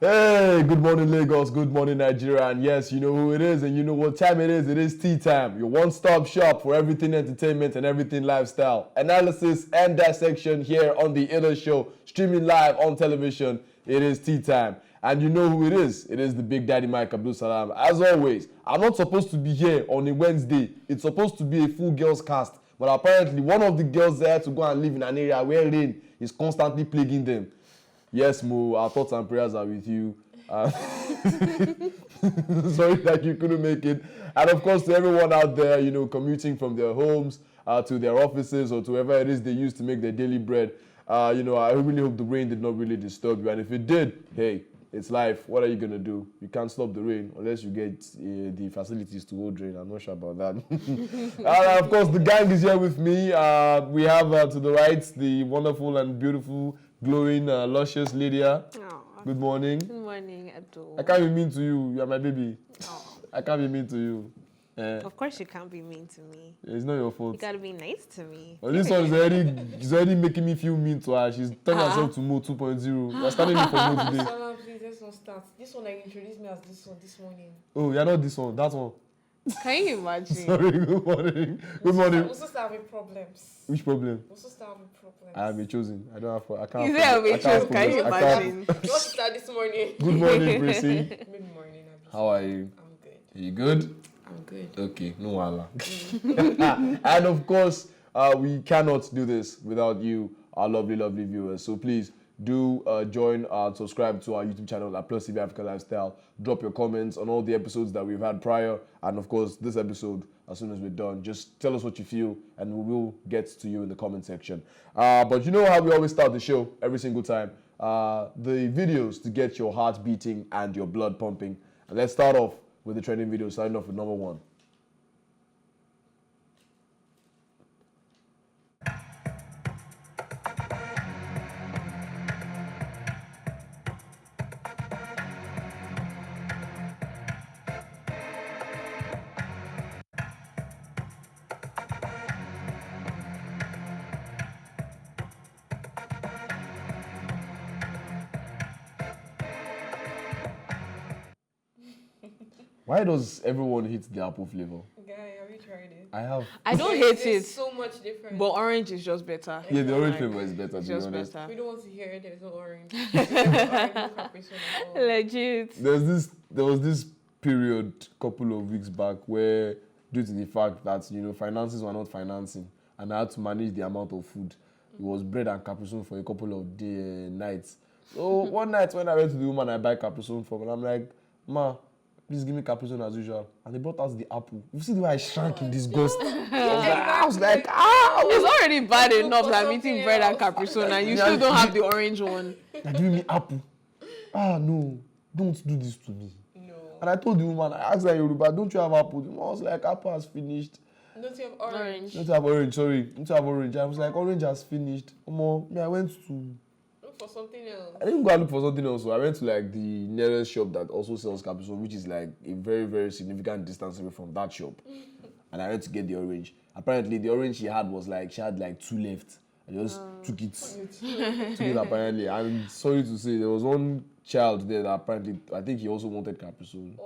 Hey, good morning Lagos, good morning Nigeria, and yes, you know who it is and you know what time it is Tea Time, your one-stop shop for everything entertainment and everything lifestyle, analysis and dissection here on the Inner Show, streaming live on television. It is Tea Time, and you know who it is the Big Daddy Mike Abdulsalam. As always, I'm not supposed to be here on a Wednesday, it's supposed to be a full girls cast, but apparently one of the girls there to go and live in an area where rain is constantly plaguing them. Yes, Mo, our thoughts and prayers are with you. Sorry that you couldn't make it. And of course, to everyone out there, you know, commuting from their homes to their offices or to wherever it is they use to make their daily bread, you know, I really hope the rain did not really disturb you. And if it did, hey, it's life. What are you going to do? You can't stop the rain unless you get the facilities to hold rain. I'm not sure about that. Of course, the gang is here with me. We have to the right the wonderful and beautiful, glowing, luscious Lydia. Oh. Good morning. Good morning, Abdul. I can't be mean to you. You are my baby. Oh. I can't be mean to you. Of course you can't be mean to me. It's not your fault. You gotta be nice to me. Well, this one is already making me feel mean to her. She's turning herself to Mo 2.0. You're standing in for Mo today. Salam, please, let's not start. This one, I introduced me as this one this morning. Oh, you're not this one. That one. Can you imagine? Sorry, good morning. Good morning. We're supposed to have problems. Which problem? We're supposed to have problems. I am a chosen. I don't have. I can't. You say I'm a chosen. Can you imagine? You want to start this morning? Good morning, Prissy. Good morning, Abdul. How are you? I'm good. Are you good? I'm good. Okay, no wala. And of course, we cannot do this without you, our lovely, lovely viewers. So please do join and subscribe to our YouTube channel at PlusTvAfrica Lifestyle. Drop your comments on all the episodes that we've had prior. And of course, this episode, as soon as we're done, just tell us what you feel and we will get to you in the comment section. But you know how we always start the show every single time. The videos to get your heart beating and your blood pumping. And let's start off with the trending video, starting off with number 1. Why does everyone hate the apple flavor? Guy, have you tried it? I have. I don't hate it, It's so much different. but orange is just better. Yeah, the orange flavor is better, to be Just honest. better. We don't want to hear it. There's no orange. There's no orange, no Capri Sun at all. Legit. There was this period, couple of weeks back, where due to the fact that, you know, finances were not financing and I had to manage the amount of food. It was bread and Capri Sun for a couple of nights. So one night when I went to the woman I buy Capri Sun from, and I'm like, Ma, please give me Capri Sun as usual. And they brought out the apple. You see the way I shrank in disgust? I was like, It's already bad enough that I'm something eating bread and else. Capri Sun and you still don't have the orange one. They're giving me apple. No, don't do this to me. No. And I told the woman, I asked her in Yoruba, don't you have apple? The woman was like, apple has finished. Don't you have orange? Don't you have orange? Sorry, don't you have orange? I was like, orange has finished. I went to... Look for something else. I didn't go and look for something else. So I went to like the nearest shop that also sells Capri Sun, which is like a very, very significant distance away from that shop. And I went to get the orange. Apparently, the orange she had 2 left. I just took it apparently. I'm sorry to say, there was one child there that apparently, I think he also wanted Capri Sun.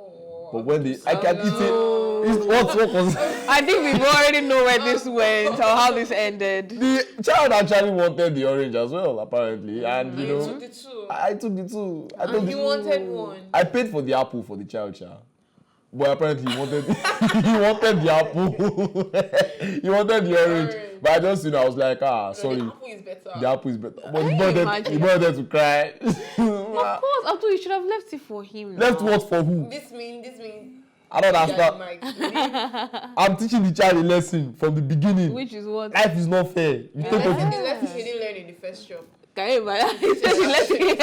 But when I can eat it. What was I think we already know where this went or how this ended. the child actually wanted the orange as well, apparently. And you know, took the 2. I took the 2. I took And the he wanted one. I paid for the apple for the child. But apparently he wanted he wanted the apple. He wanted the orange. But I just, you know, I was like, sorry. The apple is better. The apple is better. But Can you he wanted to cry. Of course, Abdul, you should have left it for him. Left now. what for who? This means. I don't understand. Mike. I'm teaching the child a lesson from the beginning. Which is what? Life is not fair. You The take lesson he didn't learn in the first job. Can you imagine? He said he left it.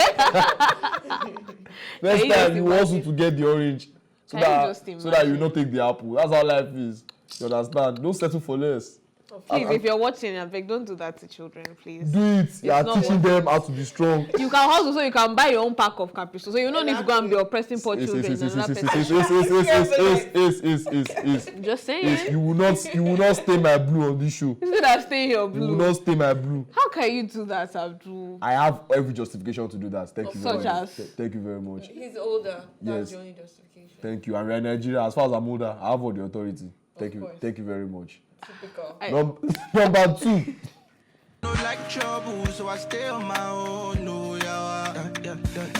Next Can you time just you want imagine? to get the orange so Can you that just so that you imagine? not take the apple. That's how life is. You understand? Don't settle for less. Please, if you're watching, I beg, don't do that to children, please. Do it. You are teaching them how to be strong. You can also, so you can buy your own pack of Capri. So you don't need to go and be oppressing poor children. Just saying. You will not stain my blue on this show. Instead of staying your blue. You will not stain my blue. How can you do that, Abdul? I have every justification to do that. Thank you very Such much. as? Thank you very much. He's older. That's Yes. the only justification. Thank you. And we're in Nigeria. As far as I'm older, I have all the authority. Thank you. course. Thank you very much. Typical. Number 2. No like trouble, so I stay on my own. No, yeah.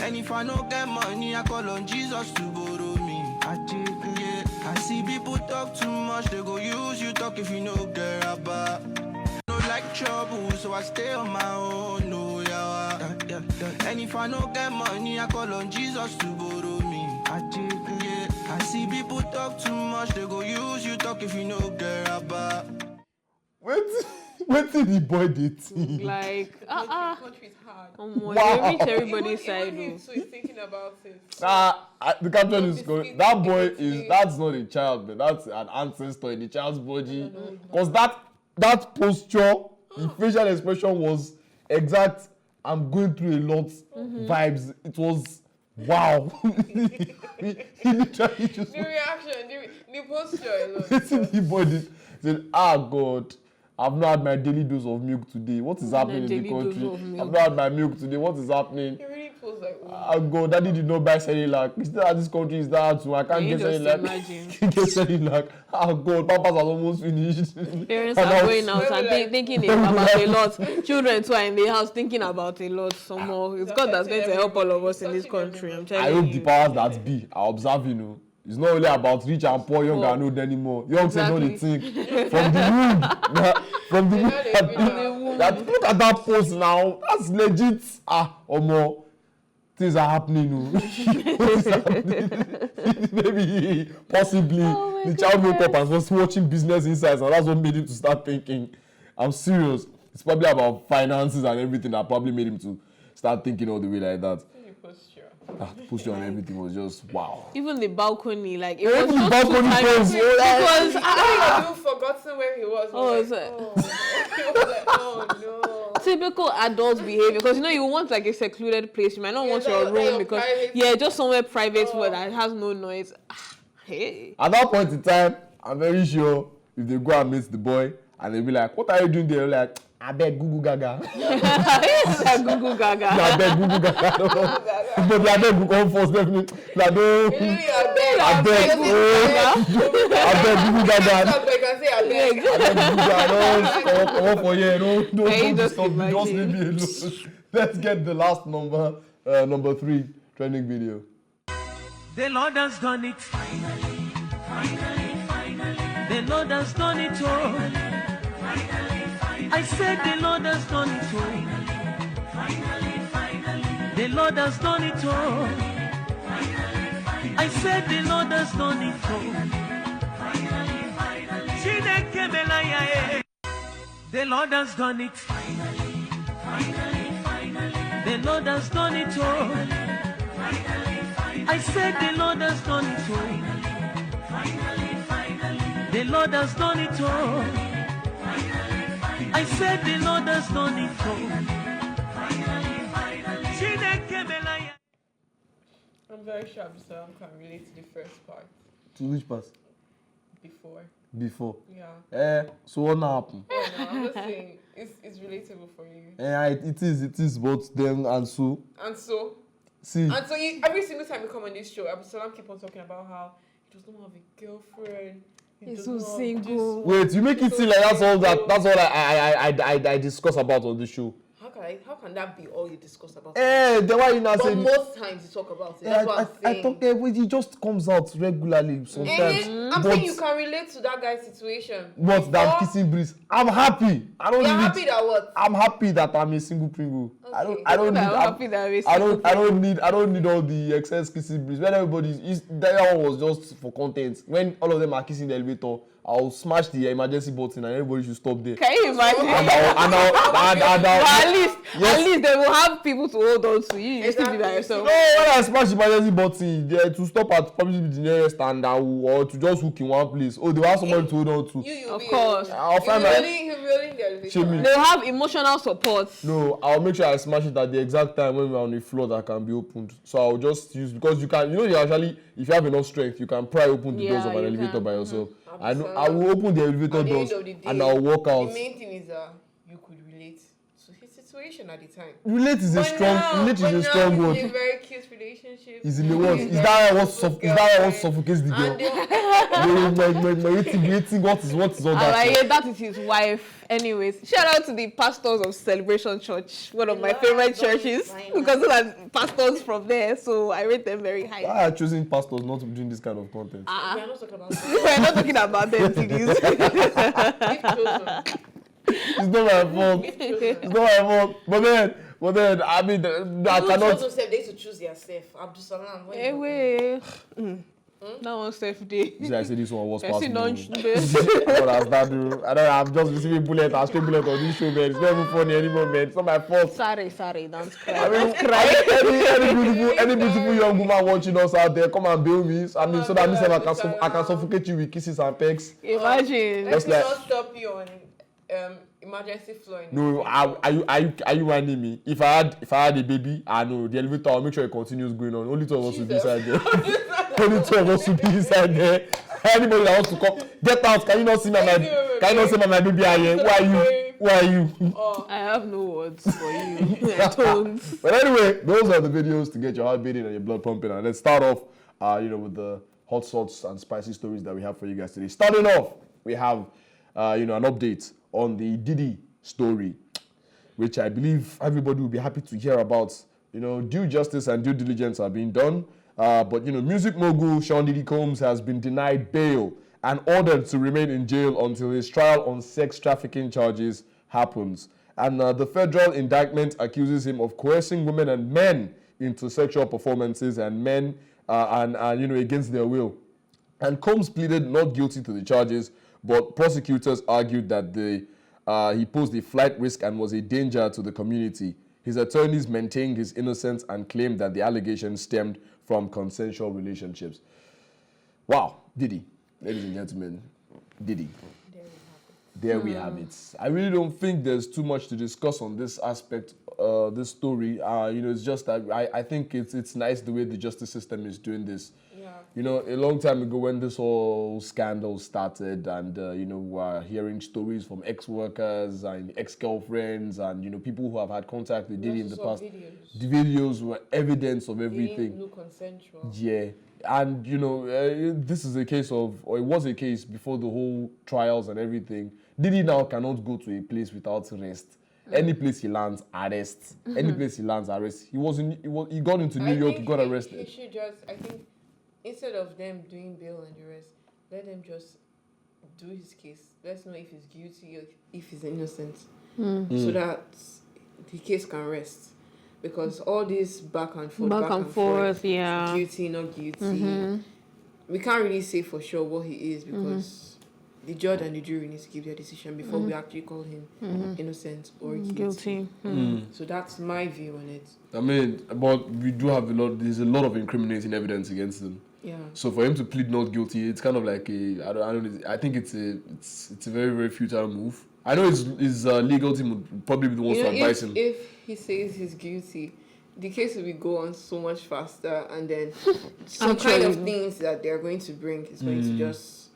And if I don't get money, I call on Jesus to borrow me. I see people talk too much, they go use you talk if you know get about. No like trouble, so I stay on my own. No, yeah. And if I don't get money, I call on Jesus to borrow me. I see people talk too much, they go use you talk if you know get about. Wait till the boy did think. Like, Country is hard. Wow. They reach everybody's side. Even him, so he's thinking about it. The caption is going. That boy that's not a child, but that's an ancestor in the child's body. Because that posture, the facial expression was exact. I'm going through a lot vibes. It was wow. he literally just. The reaction, the posture. The boy did said, God. I've not had my daily dose of milk today. What is happening in the country? I've not had my milk today. What is happening? He really feels like, God, Daddy did not buy Cerelac. He's still at this country, is that too. I can't get Cerelac. Can't get Cerelac. God, Papa's has almost finished. Parents are going out and thinking about a lot. Children too are in the house thinking about a lot. Some more. It's God that's going to help all of us in this country. I'm telling you. I hope the powers that be are observing, It's not only about rich and poor, young and old anymore. Young say no, they think from the womb. From the womb. Look at that post now. That's legit. Omo, things are happening. Maybe, possibly, the child woke up and was watching Business Insights, and that's what made him to start thinking. I'm serious. It's probably about finances and everything that probably made him to start thinking all the way like that. The posture and everything was just wow. Even the balcony, like it was just the balcony pose. Because I forgotten where he was. Oh no. Typical adult behavior, because you want like a secluded place. You might not want your room because just somewhere private where that has no noise. Hey. At that point in time, I'm very sure if they go and meet the boy and they'll be like, "What are you doing there?" Like, I beg Gugu Gaga. Like Gugu Gaga. I beg Gugu Gaga. But I beg Gugu come first, definitely. I beg Gugu Gaga. Come on for here. Don't stop. Just leave me alone. Let's get the last number 3 trending video. The Lord has done it. Finally. The Lord has done it all. I said the Lord has done it all. Finally. The Lord has done it all. I said the Lord has done it all. Finally. The Lord has done it. Finally. The Lord has done it all. I said the Lord has done it all. Finally. The Lord has done it all. I said the Lord has done it all. I'm very sure Abdulsalam can relate to the first part. To which part? Before. Yeah. So what now happened? No, I'm just saying it's relatable for you. It is both them and so. See. And so every single time you come on this show, Abdulsalam keep on talking about how he does not have a girlfriend. He's so single. Wait, you make it seem like that's all I discuss about on the show. How can that be all you discuss about? Then why you not saying? Most times you talk about it. That's what I'm saying. I talk it just comes out regularly sometimes. I'm saying you can relate to that guy's situation. But that kissing breeze, I'm happy. You're happy that what? I'm happy that I'm a single Pringle. Okay. I don't need all the excess kissing breeze. When everybody that one was just for content. When all of them are kissing the elevator, I'll smash the emergency button and everybody should stop there. Can you imagine? At least they will have people to hold on to you. You still be by yourself. No, when I smash the emergency button, they to stop at probably the nearest stand or to just hook in one place. Oh, they will have somebody to hold on to. Of course. I'll find out. Really the elevator. They'll have emotional support. No, I'll make sure I smash it at the exact time when we're on the floor that can be opened. So I'll just use, because you can, you actually, if you have enough strength, you can pry open the doors of an elevator by yourself. I know, I will open the elevator doors and I'll walk out. The main thing is you could relate to his situation at the time. Relate is a strong word. It's a very cute relationship. Is in the what? Is that what suffocates the girl? Waiting, what is all that? That is his wife. Anyways, shout out to the pastors of Celebration Church, one of my favorite churches, because those are pastors from there, so I rate them very high. Why are choosing pastors not to be doing this kind of content? We're not talking about that. We're not talking about them, It's not my fault. It's not my fault. But then, I mean, I cannot. They used to choose yourself. Abdulsalam. Anyway. That one safe day. See, I say this one was possible. What has that do? I'm just receiving bullet on this show, man. It's not even funny anymore, man. It's not my fault. Sorry, don't cry. I mean, any beautiful young woman watching us out there, come and bail me. I mean, so that means I can suffocate you with kisses and pecks. Imagine. Let me not stop you on emergency floor. No, are you whining me? If I had a baby, I know the elevator. I'll make sure it continues going on. Only two of us will be inside there. Only two of us will be inside there. Anybody that wants to come, get out. Can you not see my baby here? Who are you? I have no words for you. I don't. But anyway, those are the videos to get your heart beating and your blood pumping. And let's start off, with the hot sauce and spicy stories that we have for you guys today. Starting off, we have, an update on the Diddy story, which I believe everybody will be happy to hear about. Due justice and due diligence are being done. But music mogul Sean Diddy Combs has been denied bail and ordered to remain in jail until his trial on sex trafficking charges happens. And the federal indictment accuses him of coercing women and men into sexual performances and men against their will. And Combs pleaded not guilty to the charges, but prosecutors argued that he posed a flight risk and was a danger to the community. His attorneys maintained his innocence and claimed that the allegations stemmed from consensual relationships. Wow, Diddy, ladies and gentlemen, Diddy. There we have it. I really don't think there's too much to discuss on this aspect, this story. It's just that I think it's nice the way the justice system is doing this. Yeah. A long time ago when this whole scandal started and, we're hearing stories from ex-workers and ex-girlfriends and, people who have had contact with Diddy in the past. The videos were evidence of everything. They didn't look consensual. Yeah. And, this is a case of, or it was a case before the whole trials and everything. Diddy now cannot go to a place without rest. Any place he lands, arrest. Any place he lands, arrest. He got into New York, he got arrested. He should just, I think, instead of them doing bail and the rest, let them just do his case. Let's know if he's guilty or if he's innocent. So that the case can rest. Because all this back and forth, yeah. Guilty, not guilty. We can't really say for sure what he is because the judge and the jury need to give their decision before we actually call him innocent or guilty. So that's my view on it. I mean, but we do have there's a lot of incriminating evidence against him. Yeah. So for him to plead not guilty, it's kind of like I think it's a very, very futile move. I know his legal team would probably be the ones to advise him. If he says he's guilty, the case will go on so much faster, and then some kind of things that they're going to bring is going to just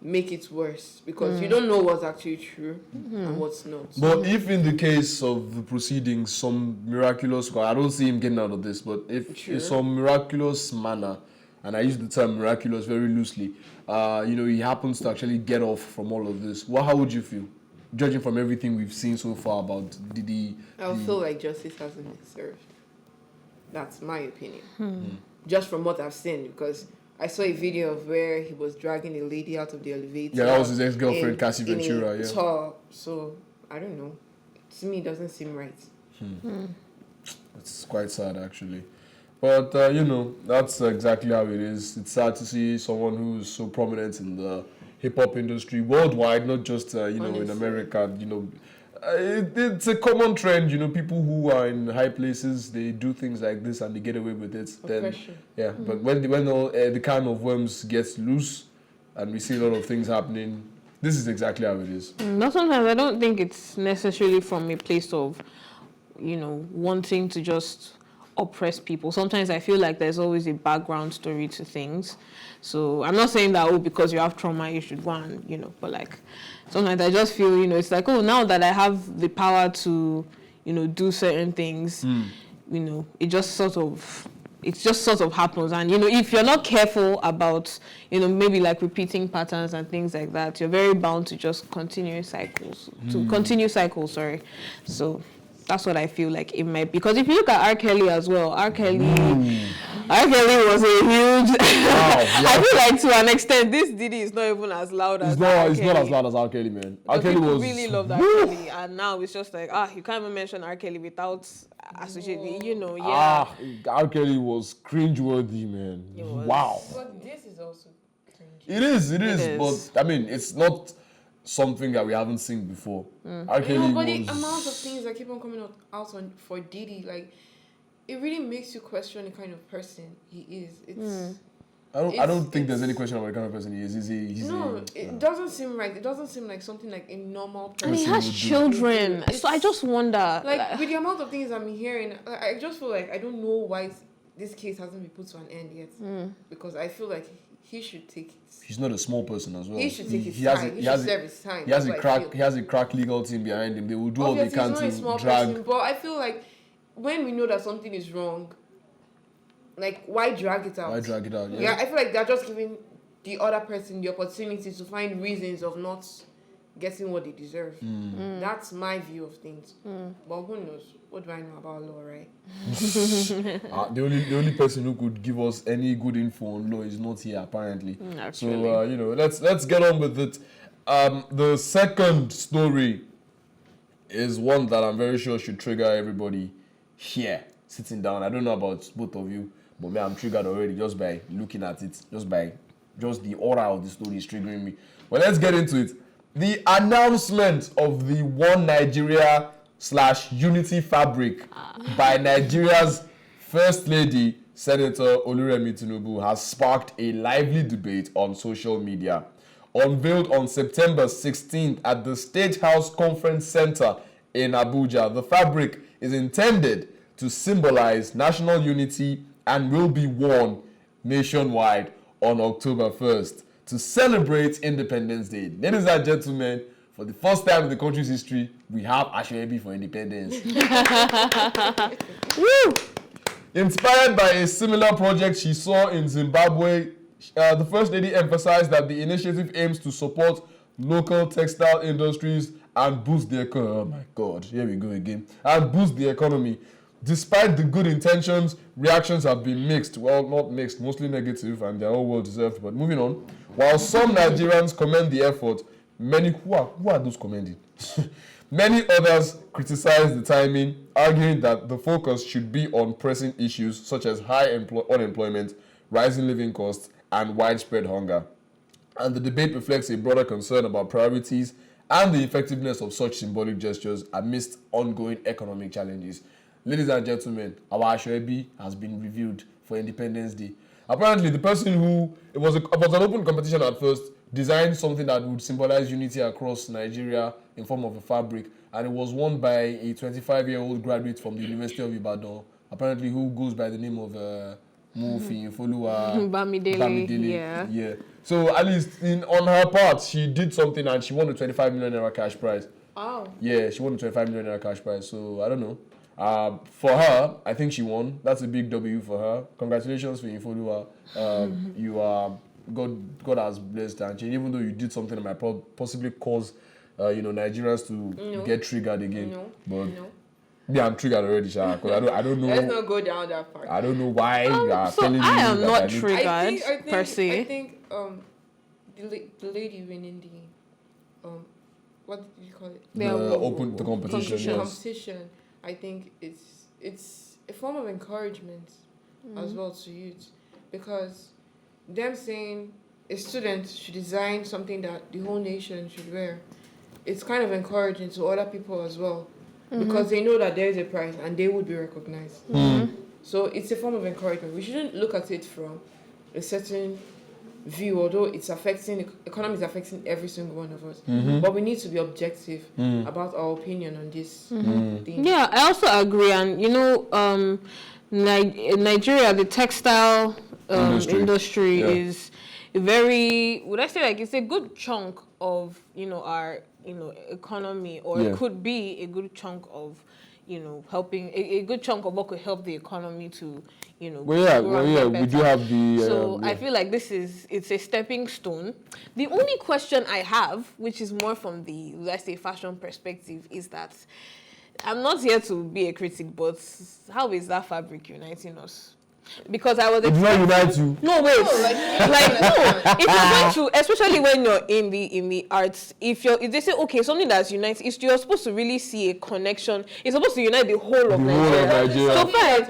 make it worse because you don't know what's actually true and what's not. But if in the case of the proceedings, some miraculous, I don't see him getting out of this, but if in some miraculous manner, and I use the term miraculous very loosely, he happens to actually get off from all of this, how would you feel? Judging from everything we've seen so far about Diddy. I feel like justice hasn't been served. That's my opinion. Just from what I've seen, because I saw a video of where he was dragging a lady out of the elevator. Yeah, that was his ex-girlfriend, Cassie Ventura. Yeah. Top. So, I don't know. To me, it doesn't seem right. It's quite sad, actually. But, that's exactly how it is. It's sad to see someone who's so prominent in the hip hop industry worldwide, not just in America. It's a common trend. People who are in high places, they do things like this and they get away with it. Oppression. But when all the can of worms gets loose, and we see a lot of things happening, this is exactly how it is. But sometimes I don't think it's necessarily from a place of, wanting to just oppress people. Sometimes I feel like there's always a background story to things. So I'm not saying that, because you have trauma, you should go and, but like, sometimes I just feel, it's like, now that I have the power to, do certain things, it just sort of happens. And, if you're not careful about, maybe like repeating patterns and things like that, you're very bound to just continue cycles, So that's what I feel like it might be. Because if you look at R. Kelly as well, R. Kelly was a huge... I feel like to an extent, this Diddy is not even as loud as R. Kelly. It's not as loud as R. Kelly, man. R. Kelly People was... really loved R. Kelly. And now it's just like, you can't even mention R. Kelly without associating, R. Kelly was cringeworthy, man. Wow. But this is also cringe. It is. But, it's not something that we haven't seen before. R. Kelly but was... the amount of things that keep on coming out for Diddy, like, it really makes you question the kind of person he is. I don't think there's any question about the kind of person he is. It doesn't seem right. It doesn't seem like something like a normal person. And he has children. So I just wonder. Like, with the amount of things I'm hearing, I just feel like I don't know why this case hasn't been put to an end yet. Because I feel like he should take it. He's not a small person as well. He should take his time. He should serve his time. He has a crack legal team behind him. They will do all they can to drag. Person, but I feel like when we know that something is wrong, like, why drag it out? Yeah, I feel like they're just giving the other person the opportunity to find reasons of not getting what they deserve. That's my view of things. But who knows? What do I know about law, right? The only person who could give us any good info on law is not here, apparently. Actually. So let's get on with it. The second story is one that I'm very sure should trigger everybody here sitting down. I don't know about both of you, but me, I'm triggered already just by looking at it, just the aura of the story is triggering me. But let's get into it. The announcement of the One Nigeria / Unity fabric by Nigeria's First Lady, Senator Remi Tinubu, has sparked a lively debate on social media. Unveiled on September 16th at the State House Conference Center in Abuja, the fabric is intended to symbolize national unity and will be worn nationwide on October 1st to celebrate Independence Day. Ladies and gentlemen, for the first time in the country's history, we have Ashwebi for independence. Woo! Inspired by a similar project she saw in Zimbabwe, the First Lady emphasized that the initiative aims to support local textile industries and boost the economy. Oh my God, here we go again. And boost the economy. Despite the good intentions, reactions have been mixed. Well, not mixed, mostly negative, and they're all well deserved. But moving on. While some Nigerians commend the effort, many who are those commending? Many others criticize the timing, arguing that the focus should be on pressing issues such as high unemployment, rising living costs, and widespread hunger. And the debate reflects a broader concern about priorities and the effectiveness of such symbolic gestures amidst ongoing economic challenges. Ladies and gentlemen, our Ashwebi has been reviewed for Independence Day. Apparently, the person who, it was an open competition at first, designed something that would symbolize unity across Nigeria in form of a fabric, and it was won by a 25-year-old graduate from the University of Ibadan, apparently who goes by the name of Mufi Folua Bamidele. Yeah. So at least on her part, she did something and she won a 25 million naira cash prize. Oh. Yeah, she won a 25 million naira cash prize. So I don't know. For her, I think she won. That's a big W for her. Congratulations for Infolua. You are God has blessed and changed. Even though you did something that might possibly cause Nigerians to get triggered again. Yeah, I'm triggered already, Sha. Because I don't know. Let's not go down that part. I don't know why you are telling me I am that not I need triggered I think, per se. I think the lady winning the what did you call it? The competition. Yes. Competition. I think it's a form of encouragement as well to youth, because them saying a student should design something that the whole nation should wear, it's kind of encouraging to other people as well, because they know that there is a prize and they would be recognized. So it's a form of encouragement. We shouldn't look at it from a certain view, although economy is affecting every single one of us. But we need to be objective about our opinion on this thing. Yeah, I also agree. And Nigeria, the textile industry is a very, would I say, like, it's a good chunk of our economy, or it could be a good chunk of helping a good chunk of what could help the economy to grow we do have the so I feel like it's a stepping stone. The only question I have, which is more from the, let's say, fashion perspective, is that I'm not here to be a critic, but how is that fabric uniting us? Because I was it does not unite you. No, wait. If you're going to, especially when you're in the arts, if they say, okay, something that's unites, you're supposed to really see a connection. It's supposed to unite the whole of Nigeria. So fine.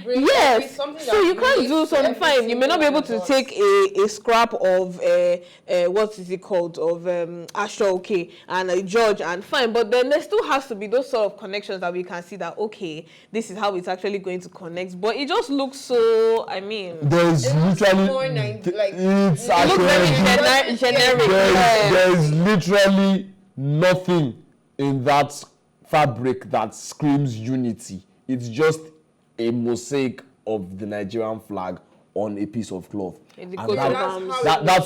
Yes. So you can't do something fine. You may not be able to take a scrap of what is it called, of Asho, okay, and a George, and fine. But then there still has to be those sort of connections that we can see that, okay, this is how it's actually going to connect. But it just looks so, I mean, there's literally it's very generic. There's literally nothing in that fabric that screams unity. It's just a mosaic of the Nigerian flag on a piece of cloth. And that's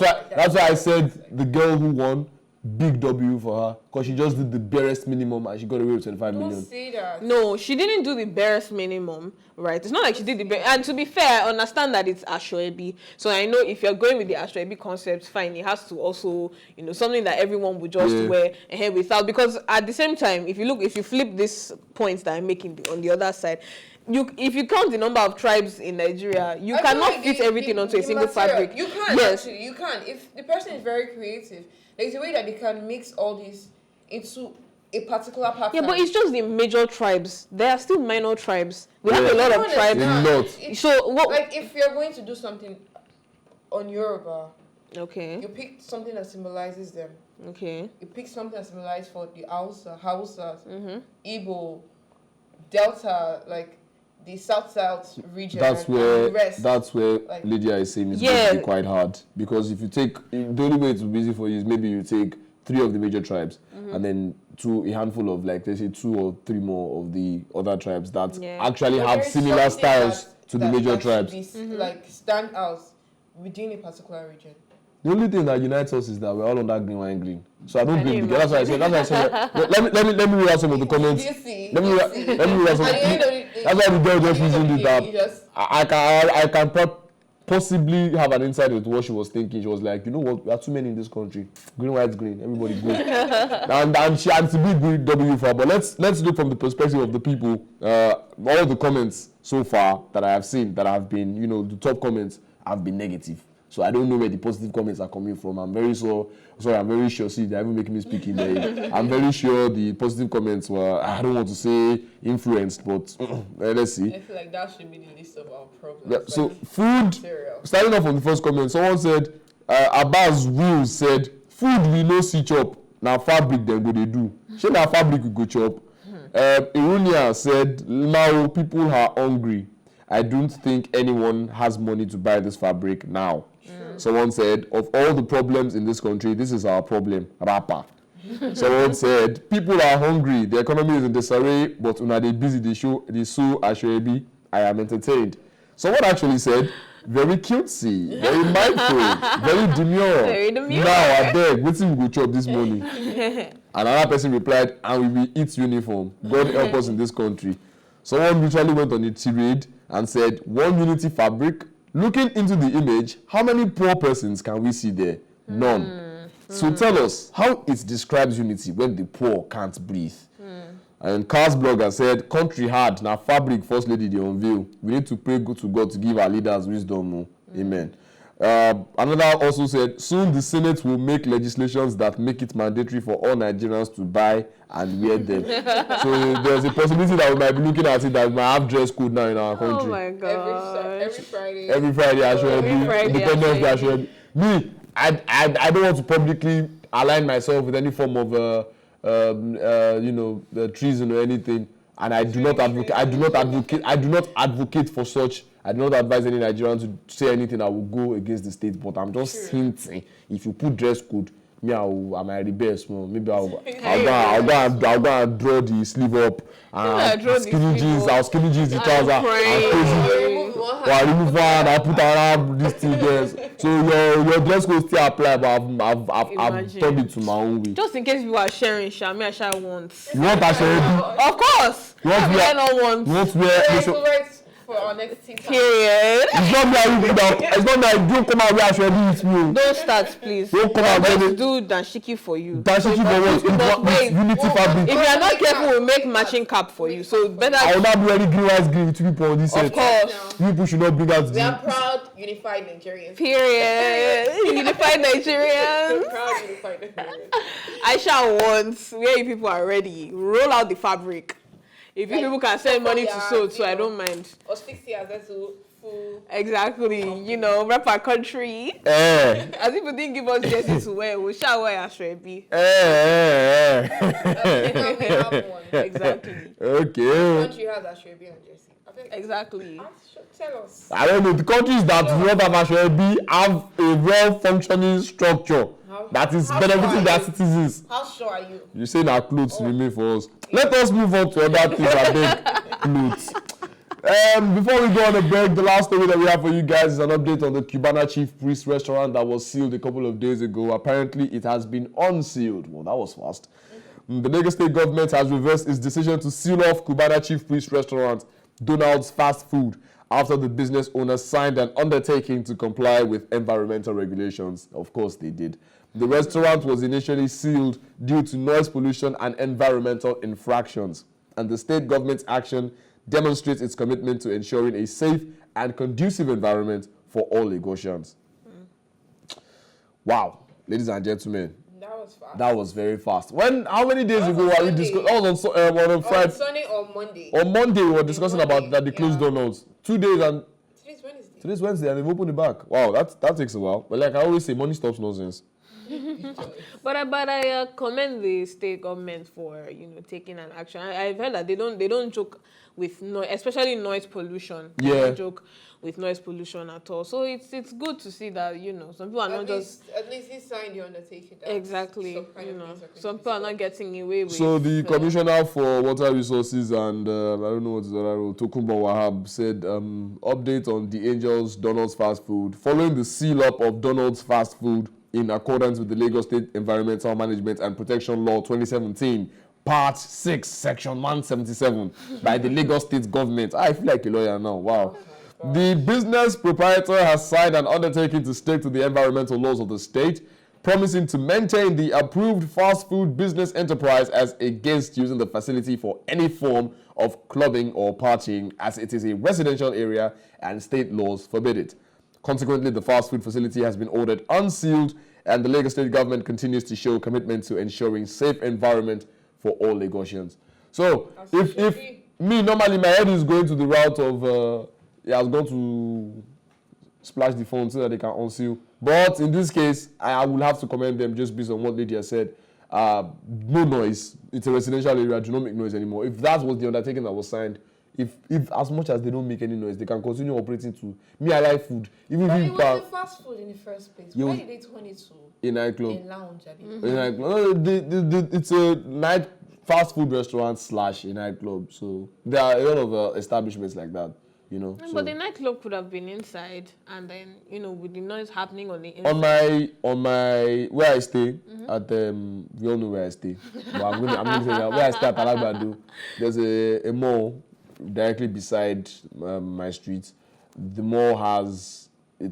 why I said the girl who won, big W for her, because she just did the barest minimum and she got away with 25 million. Don't say that. No, she didn't do the barest minimum, right? It's not like she did the barest. And to be fair, I understand that it's Ashwebi. So I know if you're going with the Ashwebi concept, fine, it has to also, something that everyone would just wear without. Because at the same time, if you flip this points that I'm making on the other side, if you count the number of tribes in Nigeria, you cannot fit everything onto a single fabric. You can't, actually. You can't. If the person is very creative, there's a way that they can mix all this into a particular pattern. Yeah, but it's just the major tribes. There are still minor tribes. We have a lot of tribes. So what? Like if you're going to do something on Yoruba, okay, you pick something that symbolizes them. Okay. You pick something that symbolizes for the Hausas, Igbo, Delta, like the South region. That's where like, Lydia is saying it's going to be quite hard, because if you take, the only way it will be easy for you is maybe you take 3 of the major tribes and then a handful of, like, let's say 2 or 3 more of the other tribes that actually have similar styles to the major tribes. Like stand out within a particular region. The only thing that unites us is that we're all under green, wine, green. So I don't blame you. That's why I said. Let me read out some of the comments. Let me read out some. That's why the girl just reasoned it up. I can possibly have an insight into what she was thinking. She was like, you know what? There are too many in this country. Green, white, green. Everybody go. and she had to be green W for her. But let's look from the perspective of the people. All the comments so far that I have seen that have been, the top comments have been negative. So I don't know where the positive comments are coming from. I'm very sure. See, they're even making me speak in there. I'm very sure the positive comments were, I don't want to say influenced, but let's see. I feel like that should be the list of our problems. Yeah, so food, starting off from the first comment, someone said, Abbas Will said, food we no see chop. Now fabric then go they do. Show now fabric we go chop. Irunia said, now people are hungry. I don't think anyone has money to buy this fabric now. Someone said, of all the problems in this country, this is our problem, rapper. Someone said, people are hungry, the economy is in disarray, but when they busy, they sew Ashwebi, I am entertained. Someone actually said, very cutesy, very mindful, very demure. Now, I beg, what's we go chop this morning? Another person replied, and we will eat uniform. God help us in this country. Someone literally went on a tirade and said, one unity fabric. Looking into the image, how many poor persons can we see there? None. So tell us how it describes unity when the poor can't breathe. And Carl's blogger said, country hard, now fabric first lady they unveil. We need to pray good to God to give our leaders wisdom. Amen. Another also said, soon the Senate will make legislations that make it mandatory for all Nigerians to buy and wear them. So there's a possibility that we might be looking at it that we might have dress code now in our country. Oh my God. Every Friday. Every Friday, Ashwebi. Independence Day, Ashwebi. Me, I don't want to publicly align myself with any form of treason or anything, and I do not advocate for such. I do not advise any Nigerian to say anything that will go against the state, but I'm just hinting. If you put dress code, me, I might rebel small. Maybe I'll go and draw the sleeve up and skinny jeans. I'll skinny jeans the trouser. I'll remove one. I'll put around this thing there. So your dress code still apply, but I've turned it to my own way. Just in case you are sharing, Shami, I shall want. You want that sharing? Of course. You want to wear? For our next team. Period. It's not like don't come out where I should be with me. Don't start, please. Don't come out where do dashiki for you. Dashiki for what? Unity fabric. If you are not careful, we'll make matching cap for you. So better. I will not be wearing green with two people on this set. Of course. People should not bring out. We are proud, unified Nigerians. Period. Unified Nigerians. Proud, unified Nigerians. I shall want where you people are ready. Roll out the fabric. If you people can send money to sew, so I don't mind. Or 60 years, that's full. Exactly. Rep our country. As if you didn't give us jerseys to wear, we shall wear a Shrebi. Exactly. Okay. The country has a Shrebi and jersey. Exactly. Tell us. I don't know. The countries that do not have a Shrebi have a well-functioning structure that is benefiting their citizens. How sure are you? You say our clothes remain for us. Let us move on to other things. I beg clothes. Before we go on a break, the last story that we have for you guys is an update on the Cubana Chief Priests restaurant that was sealed a couple of days ago. Apparently, it has been unsealed. Well, that was fast. The Lagos State government has reversed its decision to seal off Cubana Chief Priests restaurant, Donald's Fast Food, after the business owner signed an undertaking to comply with environmental regulations. Of course, they did. The restaurant was initially sealed due to noise pollution and environmental infractions, and the state government's action demonstrates its commitment to ensuring a safe and conducive environment for all Lagosians. Wow, ladies and gentlemen, that was fast. That was very fast. How many days ago were we discussing? That was on Friday. On Sunday or Monday? On Monday, we were discussing about that they closed Donald's. 2 days and... Today's Wednesday and they've opened it back. Wow, that takes a while. But like I always say, money stops nonsense. But I commend the state government for taking an action. I've heard that they don't joke with noise, especially noise pollution. Yeah. They don't joke with noise pollution at all. So it's good to see that some people are not just at least he signed the undertaking. Exactly. Some people are not getting away with. So the commissioner for water resources and I don't know what is the other role, Tokunbo Wahab said update on the Angels Donald's Fast Food following the seal up of Donald's Fast Food in accordance with the Lagos State Environmental Management and Protection Law 2017, Part 6, Section 177, by the Lagos State government. I feel like a lawyer now. Wow. The business proprietor has signed an undertaking to stick to the environmental laws of the state, promising to maintain the approved fast food business enterprise as against using the facility for any form of clubbing or partying, as it is a residential area and state laws forbid it. Consequently, the fast food facility has been ordered unsealed, and the Lagos State government continues to show commitment to ensuring safe environment for all Lagosians. So, if me, normally my head is going to the route of, I was going to splash the phone so that they can unseal. But in this case, I will have to commend them just based on what Lydia said. No noise. It's a residential area. Do not make noise anymore. If that was the undertaking that was signed, if as much as they don't make any noise, they can continue operating too. Me, I like food. Even but if it was the fast food in the first place. Why did they turn it to a nightclub? A lounge, I mean. A nightclub. It's a night fast food restaurant / a nightclub. So there are a lot of establishments like that. But the nightclub could have been inside, and then with the noise happening on the inside. On my where I stay at we all know where I stay. But I'm going to say that where I stay at Alagbado, there's a mall directly beside my street. The mall has a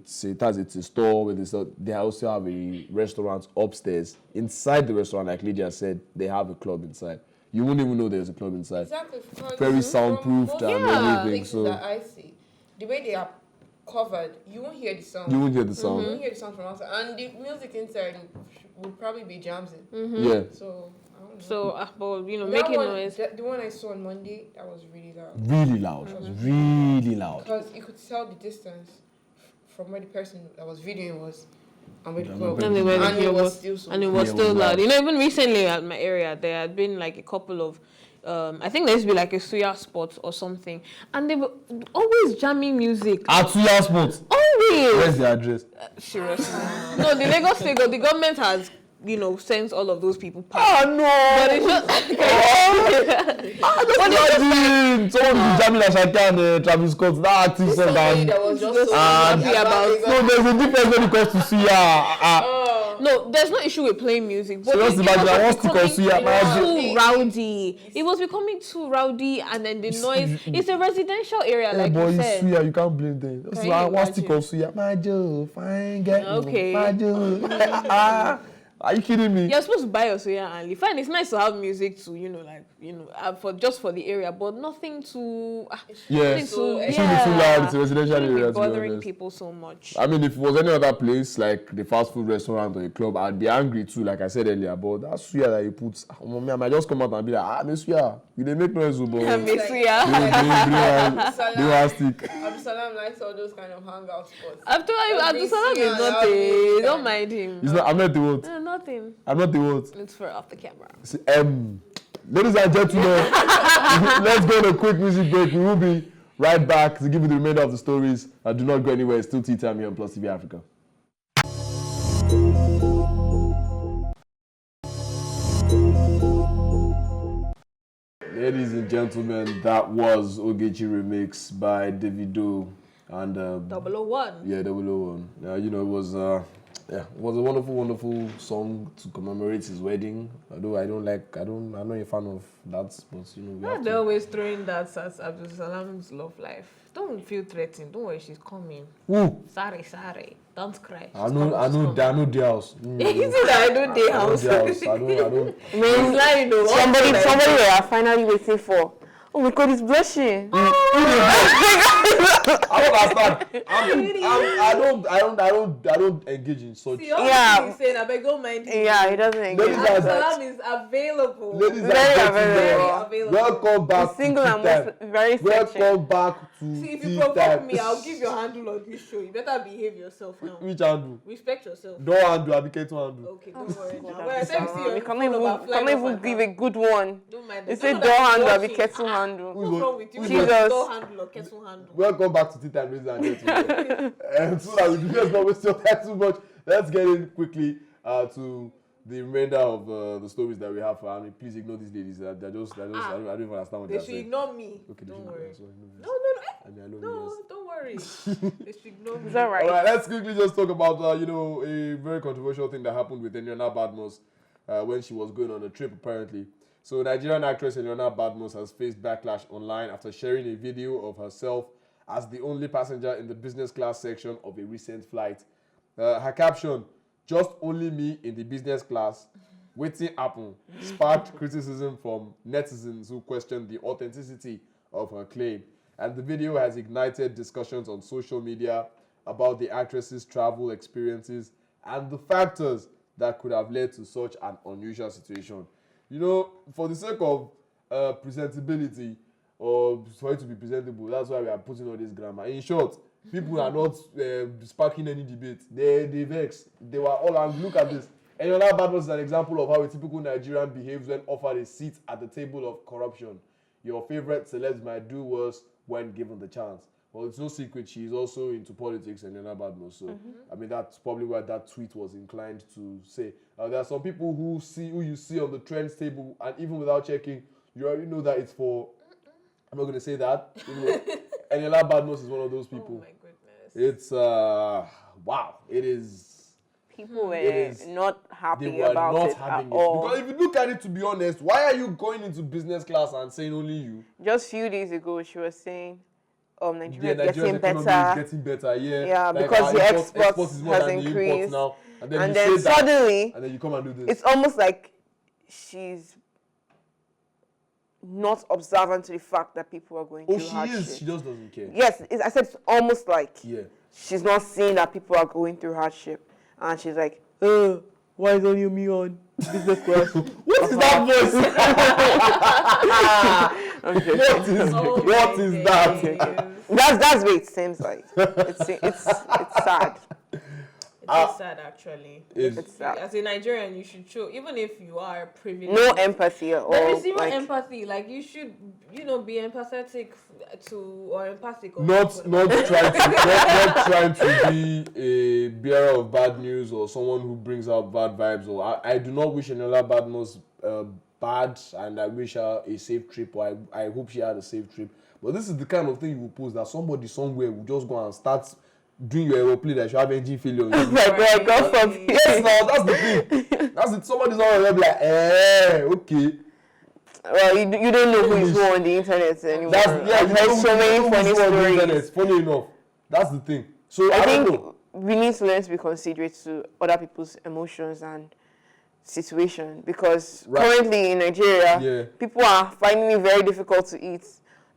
store where they also have a restaurant upstairs. Inside the restaurant, like Lydia said, they have a club inside. You wouldn't even know there's a club inside. Exactly. Very soundproofed and everything. So that I see, the way they are covered, you won't hear the sound. You won't hear the sound. You won't hear the sound from outside, and the music inside would probably be jamsing. Yeah. So I don't know. So, but making noise. The one I saw on Monday, that was really loud. Really loud. It was really loud. Because you could tell the distance from where the person that was videoing was. and with the club. And they were And it was still so and it was Yeah, it still was loud. loud. You know, even recently at my area, there had been like a couple of, I think there used to be like a suya spot or something, and they were always jamming music. At Suya Sports. Always. Where's the address? Seriously. No, the Lagos State, the government has, you know, sent all of those people back. Ah, no! But it's just... Imagine someone be jamming like Shaka and Travis Scott, that active song. Somebody And that was just so and- happy about about- no, there's a difference when it comes to Suya. No, there's no issue with playing music. But So just imagine, I want to becoming consider my too rowdy. It was becoming too rowdy, and then the noise. It's a residential area, Yeah, like boy, you it's said. Suya, you can't blame them. That's Can why I you want to imagine? Suya. My Joe, fine girl. Okay. My Joe. Are you kidding me? You're supposed to buy your soya and leave. Fine, it's nice to have music to, you know, like, you know, for just for the area, but nothing to. Yeah. Nothing So, to, it shouldn't be too loud, it's a residential shouldn't be area, to be bothering honest. people so much. I mean, if it was any other place, like the fast food restaurant or a club, I'd be angry too, like I said earlier. But that Suya that you put, mommy, I might just come out and be like, Miss Suya, you didn't make noise, but Yeah, bring Miss Suya. one stick. Abdulsalam likes all those kind of hangout spots. I've told you, Every Abdulsalam is Suya, nothing. every Don't time. mind him. It's not, I'm not the what? No, nothing. I'm not the what? It's for off the camera. See, ladies and gentlemen, let's go on a quick music break. We will be right back to give you the remainder of the stories. Do not go anywhere. It's still tea time here on PlusTvAfrica. Ladies and gentlemen, that was Ogechi Remix by Davido and 001. yeah, 001. You know, it was a wonderful song to commemorate his wedding. Although I'm not a fan of that, but you know, we have They're to. always throwing that as Abdulsalam's love life. Don't feel threatened. Don't worry, she's coming. Who? Sorry. Don't cry. I know the house. You see that I know the house. I don't. It's like, you know, Somebody we are finally waiting for. Oh my God, he's blushing. I don't engage in such. See, all Yeah. he's saying, I beg don't mind him. Yeah, he doesn't Ladies engage. and Abdulsalam is available. Ladies and Very gentlemen, available. welcome back He's single to and Tea Time. very sexy. Welcome back to See, if you Tea provoke Time. me, I'll give your handle on this show. You better behave yourself now. Which handle? Respect yourself. Don't handle, Abike to handle. Okay, don't worry now. When I say you see your You phone can't number flying even off give and a good one. don't mind They them. say Don't door know that handle, you're be watching. kettle handle. What's wrong with you? Jesus. Door handle or kettle handle. Welcome back to Tea Time, ladies and gentlemen. So that we do not waste your time too much, let's get in quickly to the remainder of the stories that we have. I mean, please ignore these ladies. They're just I don't even understand what They they're should saying. ignore me. Okay, they Don't should worry. ignore us. No. I mean, I love you No, guys. don't worry. They should ignore me. Is that All right? right, let's quickly just talk about a very controversial thing that happened with Eniola Badmus when she was going on a trip apparently. So Nigerian actress Eniola Badmus has faced backlash online after sharing a video of herself as the only passenger in the business class section of a recent flight. Her caption, "Just only me in the business class, waiting happen," sparked criticism from netizens who questioned the authenticity of her claim. And the video has ignited discussions on social media about the actress's travel experiences and the factors that could have led to such an unusual situation. You know, for the sake of presentability, or for it to be presentable, that's why we are putting all this grammar. In short, people are not sparking any debate. They vex. They were all angry. Look at this. Eniola Badmus is an example of how a typical Nigerian behaves when offered a seat at the table of corruption. Your favorite celebs might do worse when given the chance. Well, it's no secret she is also into politics, Eniola Badmus. So, I mean, that's probably what that tweet was inclined to say. There are some people who you see on the trends table, and even without checking, you already know that it's for. I'm not going to say that. Eniola Badmus is one of those people. Oh my goodness. It's wow. It is. People were is- not They happy were about not it having at it. all. Because if you look at it, to be honest, why are you going into business class and saying only you? Just a few days ago, she was saying, Nigeria Yeah, is Nigeria's getting economy better. is getting better. Yeah. Yeah, Like because our the export exports is more has than the import increased. now. And then, And you then say that, suddenly, and then you come and do this. it's almost like she's not observant to the fact that people are going Oh, through she hardship. is. She just doesn't care. Yes, I said it's almost like Yeah. she's not seeing that people are going through hardship. And she's like, why is only me on business class? What is that voice? What is that? That's what it seems like. It's sad. It's sad, actually. It's sad. As a Nigerian, you should show, even if you are privileged. No empathy at all. There is zero like, empathy. Like, you should, be empathetic or empathic. Not trying to be a bearer of bad news or someone who brings out bad vibes. Or I do not wish Eniola Badmus bad, and I wish her a safe trip, or I hope she had a safe trip. But this is the kind of thing you will post that somebody somewhere will just go and start doing your aeroplane that you have engine failure. oh my God, God forbid. Yes, now that's the thing. That's it. Somebody's not gonna be like, okay. Well, you don't know who is who on the internet anymore. I've heard so many funny stories. Funny enough, that's the thing. So I don't think know. we need to learn to be considerate to other people's emotions and situation, because currently in Nigeria, people are finding it very difficult to eat.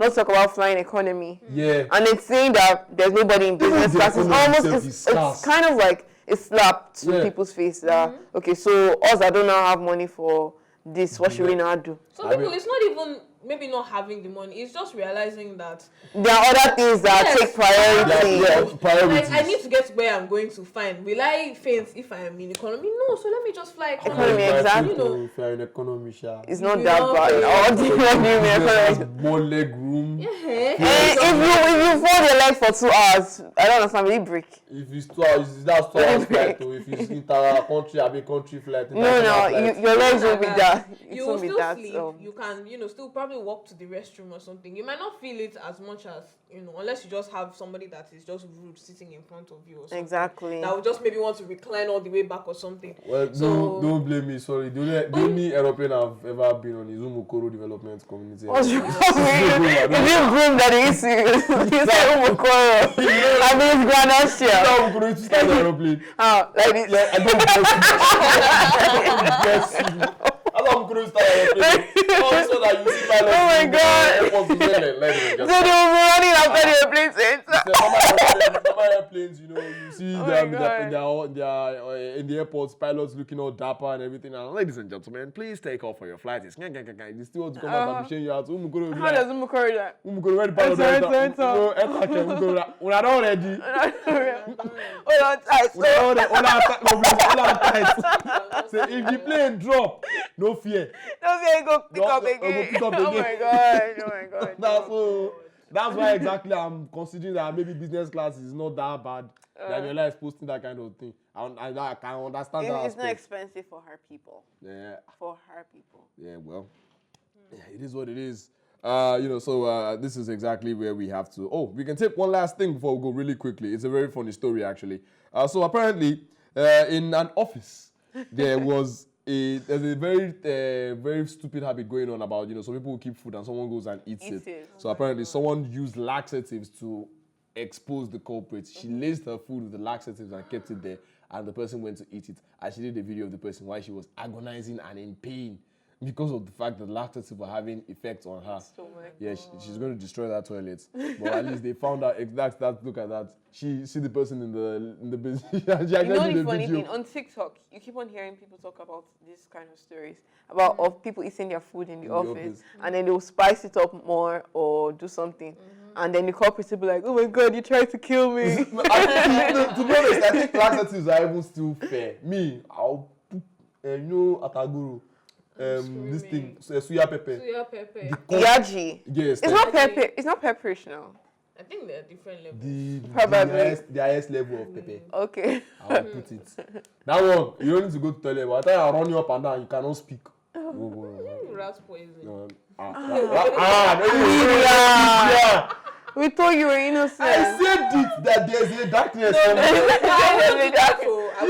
Not talk about flying economy. Yeah. And it's saying that there's nobody in business class. It's almost, it's kind of like a slap to people's face that, okay, so us that don't now have money for this, what should we now do? Some people, it's not even maybe not having the money. It's just realizing that there are other things that take priority. Like, I need to get where I'm going to find. Will I faint if I am in economy? No, so let me just fly economy. Exactly. If you're in economy, it's not that bad. All the more leg room. If you fold your leg for 2 hours, I don't understand. Will you break? If it's 2 hours, that's 2 hours flight. If it's inter-country flight. Your legs will be that. You will still sleep. You can, still probably walk to the restroom or something. You might not feel it as much as, unless you just have somebody that is just rude sitting in front of you or something. Exactly. That would just maybe want to recline all the way back or something. Well, so, don't blame me. Sorry. The only aeroplane I've ever been on is Umukoro Development Community. What's wrong with you? Is it groom that they used to you say Umukoro? I mean, it's Grand Austria. How Umukoro used to start the aeroplane? How? Like this? Yeah, I don't guess you. I love Umukoro start the aeroplane. So that you see pilots. Oh my God. So they will be running after the airplane center. Normal airplanes, you see them in the airports, pilots looking all dapper and everything. And ladies and gentlemen, please take off for your flight. It's you still want to come out and showing you how to Umukoro. How does Umukoro that? Umukoro, where the pilot enter. We're not already. Hold on tight. So if the plane drop, no fear. No fear, go pick up again. Oh my God. That's why exactly I'm considering that maybe business class is not that bad. Daniela is posting that kind of thing. I can understand that. It's not expensive for her people. Yeah. For her people. Yeah, well, it is what it is. This is exactly where we have to. Oh, we can take one last thing before we go really quickly. It's a very funny story, actually. So apparently, in an office, there's a very stupid habit going on about, some people will keep food and someone goes and eats it. So apparently someone used laxatives to expose the culprit. She laced her food with the laxatives and kept it there, and the person went to eat it. And she did a video of the person while she was agonizing and in pain because of the fact that laxatives were having effects on her. Yeah, she's going to destroy that toilet. But at least they found out exact that. Look at that. She see the person in the business. The funny thing on TikTok, you keep on hearing people talk about these kind of stories about of people eating their food in the office, and then they'll spice it up more or do something, and then the culprits will be like, "Oh my God, you tried to kill me." To be honest, I think laxatives are even still fair. Me, I'll put, ataguru. This thing, suya pepper. Yaji. Yes. It's not pepper. It's not pepperish now. I think there are different levels. The highest level of pepper. Okay. I'll put it. That one, you don't need to go to the toilet, but I tell you, I'll run you up and down, you cannot speak. Rat poison. Yeah. We thought you were innocent. I said it, that there's a darkness. I wouldn't do that. I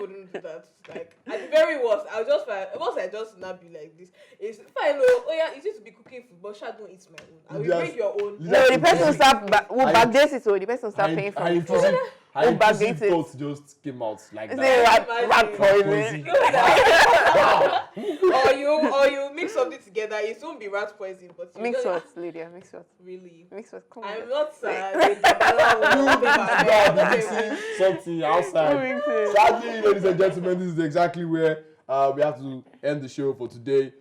wouldn't do that. Like, at the very worst, I'll just once I just not be like this. Is if I know, it used to be cooking food, but don't eat my own. I will bring your own. No, the person will start backdate it, so the person will start paying for it. Intrusive thoughts just came out like that. Rat poison. Or you mix something together, it won't be rat poison, but mix what, Lydia? Mix what? Really? Mix what? Come on. I'm not sad. Something outside. Sadly, ladies and gentlemen, this is exactly where we have to end the show for today.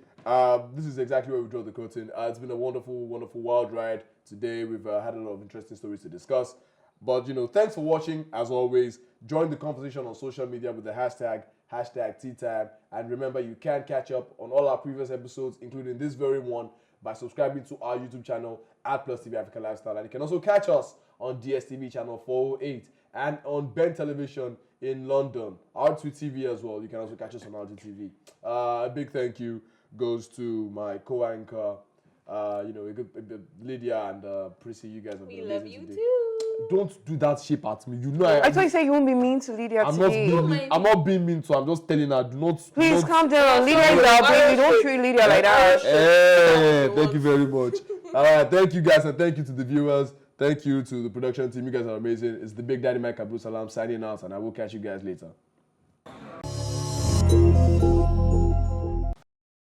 This is exactly where we draw the curtain. It's been a wonderful, wonderful wild ride today. We've had a lot of interesting stories to discuss. But, thanks for watching. As always, join the conversation on social media with the hashtag Teatime. And remember, you can catch up on all our previous episodes, including this very one, by subscribing to our YouTube channel at PlusTvAfrica Lifestyle. And you can also catch us on DSTV channel 408 and on Ben Television in London, R2TV as well. You can also catch us on R2TV. A big thank you goes to my co-anchor, Lydia and Priscilla. You guys have been amazing. We love you today. too. Don't do that shape at me. I thought you said you won't be mean to Lydia today. I'm not being mean to her. I'm just telling her, Please calm down. Lydia is our baby. Don't treat Lydia like that. Hey, thank you very much. All right, thank you guys, and thank you to the viewers. Thank you to the production team. You guys are amazing. It's the Big Daddy Mike Abdulsalam signing out, and I will catch you guys later.